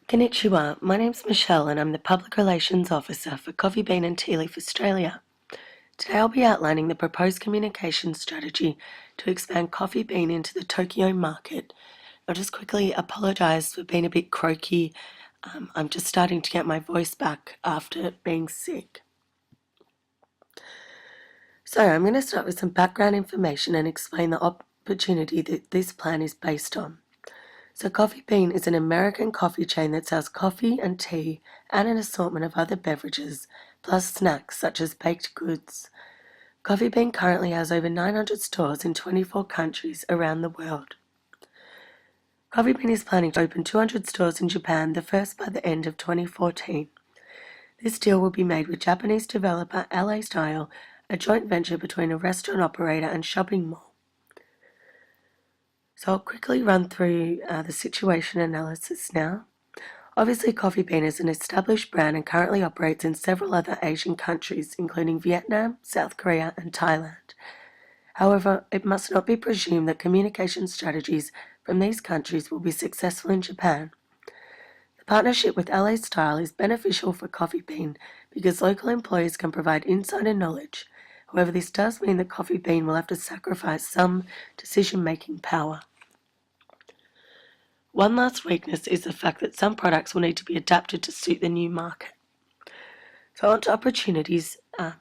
Konnichiwa, my name's Michelle and I'm the Public Relations Officer for Coffee Bean and Tea Leaf Australia. Today I'll be outlining the proposed communication strategy to expand Coffee Bean into the Tokyo market. I'll just quickly apologise for being a bit croaky. I'm just starting to get my voice back after being sick. So I'm going to start with some background information and explain the opportunity that this plan is based on. So Coffee Bean is an American coffee chain that sells coffee and tea and an assortment of other beverages, plus snacks such as baked goods. Coffee Bean currently has over 900 stores in 24 countries around the world. Coffee Bean is planning to open 200 stores in Japan, the first by the end of 2014. This deal will be made with Japanese developer LA Style, a joint venture between a restaurant operator and shopping mall. So I'll quickly run through the situation analysis now. Obviously, Coffee Bean is an established brand and currently operates in several other Asian countries, including Vietnam, South Korea, and Thailand. However, it must not be presumed that communication strategies from these countries will be successful in Japan. The partnership with LA Style is beneficial for Coffee Bean because local employees can provide insider knowledge. However, this does mean that Coffee Bean will have to sacrifice some decision-making power. One last weakness is the fact that some products will need to be adapted to suit the new market. So on to opportunities.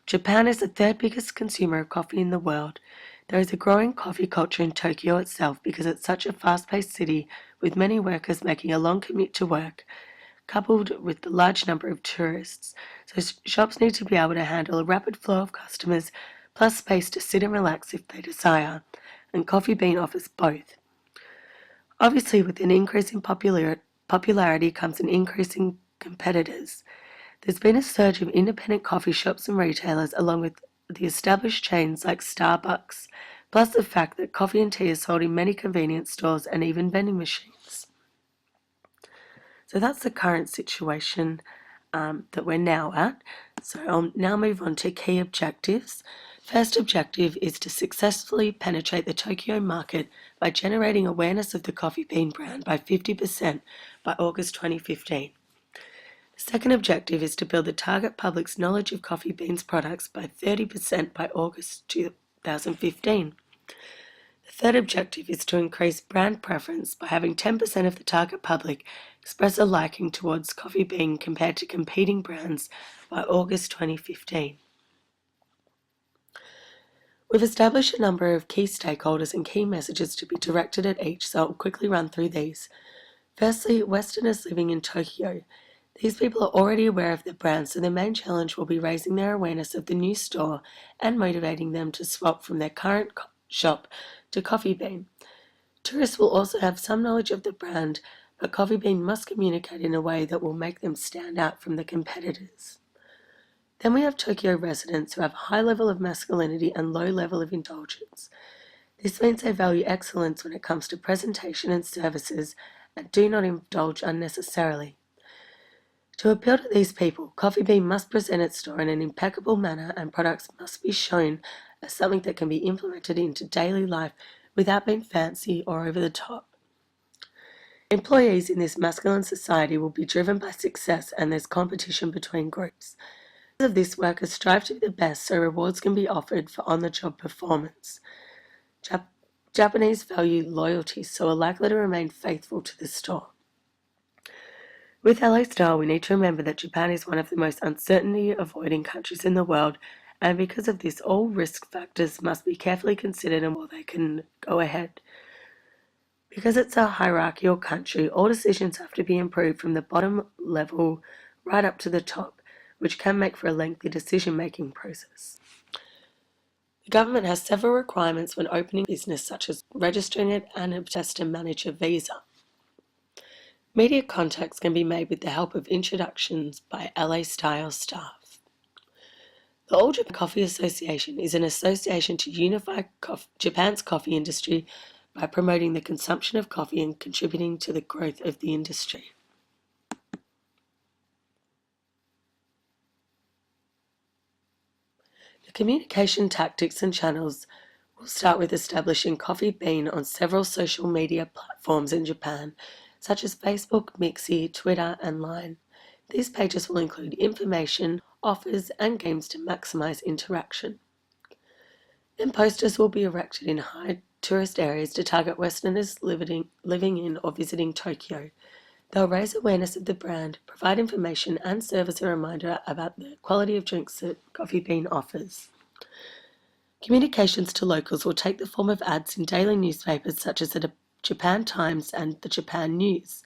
Japan is the third biggest consumer of coffee in the world. There is a growing coffee culture in Tokyo itself because it's such a fast-paced city with many workers making a long commute to work, coupled with the large number of tourists. So shops need to be able to handle a rapid flow of customers, plus space to sit and relax if they desire, and Coffee Bean offers both. Obviously, with an increase in popularity comes an increase in competitors. There's been a surge of independent coffee shops and retailers along with the established chains like Starbucks, plus the fact that coffee and tea are sold in many convenience stores and even vending machines. So that's the current situation that we're now at. So I'll now move on to key objectives. First objective is to successfully penetrate the Tokyo market by generating awareness of the Coffee Bean brand by 50% by August 2015. The second objective is to build the target public's knowledge of Coffee Bean's products by 30% by August 2015. The third objective is to increase brand preference by having 10% of the target public express a liking towards Coffee Bean compared to competing brands by August 2015. We've established a number of key stakeholders and key messages to be directed at each, so I'll quickly run through these. Firstly, Westerners living in Tokyo. These people are already aware of the brand, so their main challenge will be raising their awareness of the new store and motivating them to swap from their current shop to Coffee Bean. Tourists will also have some knowledge of the brand, but Coffee Bean must communicate in a way that will make them stand out from the competitors. Then we have Tokyo residents who have a high level of masculinity and low level of indulgence. This means they value excellence when it comes to presentation and services and do not indulge unnecessarily. To appeal to these people, Coffee Bean must present its store in an impeccable manner and products must be shown as something that can be implemented into daily life without being fancy or over the top. Employees in this masculine society will be driven by success and there's competition between groups. Because of this, workers strive to be the best so rewards can be offered for on-the-job performance. Japanese value loyalty, so are likely to remain faithful to the store. With LA Style, we need to remember that Japan is one of the most uncertainty-avoiding countries in the world, and because of this, all risk factors must be carefully considered and they can go ahead. Because it's a hierarchical country, all decisions have to be improved from the bottom level right up to the top, which can make for a lengthy decision-making process. The government has several requirements when opening business, such as registering it and a test and manager visa. Media contacts can be made with the help of introductions by LA Style staff. The All Japan Coffee Association is an association to unify Japan's coffee industry by promoting the consumption of coffee and contributing to the growth of the industry. The communication tactics and channels will start with establishing Coffee Bean on several social media platforms in Japan, such as Facebook, Mixi, Twitter, and Line. These pages will include information, offers, and games to maximise interaction. And posters will be erected in high tourist areas to target Westerners living in or visiting Tokyo. They'll raise awareness of the brand, provide information, and serve as a reminder about the quality of drinks that Coffee Bean offers. Communications to locals will take the form of ads in daily newspapers such as the Japan Times and the Japan News,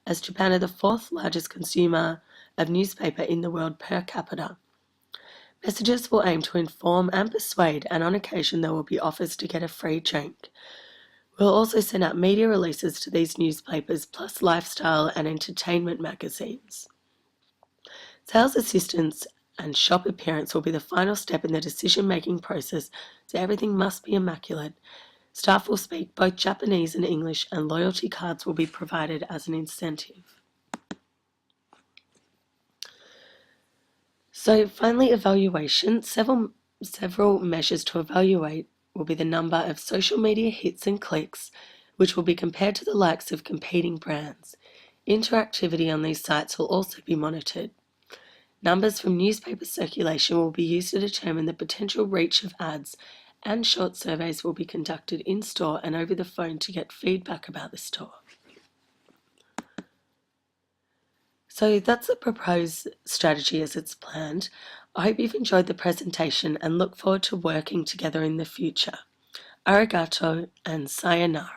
as Japan is the fourth largest consumer of newspaper in the world per capita. Messages will aim to inform and persuade, and on occasion there will be offers to get a free drink. We'll also send out media releases to these newspapers, plus lifestyle and entertainment magazines. Sales assistance and shop appearance will be the final step in the decision-making process, so everything must be immaculate. Staff will speak both Japanese and English, and loyalty cards will be provided as an incentive. So finally, evaluation. Several measures to evaluate will be the number of social media hits and clicks, which will be compared to the likes of competing brands. Interactivity on these sites will also be monitored. Numbers from newspaper circulation will be used to determine the potential reach of ads, and short surveys will be conducted in-store and over the phone to get feedback about the store. So that's the proposed strategy as it's planned. I hope you've enjoyed the presentation and look forward to working together in the future. Arigato and sayonara.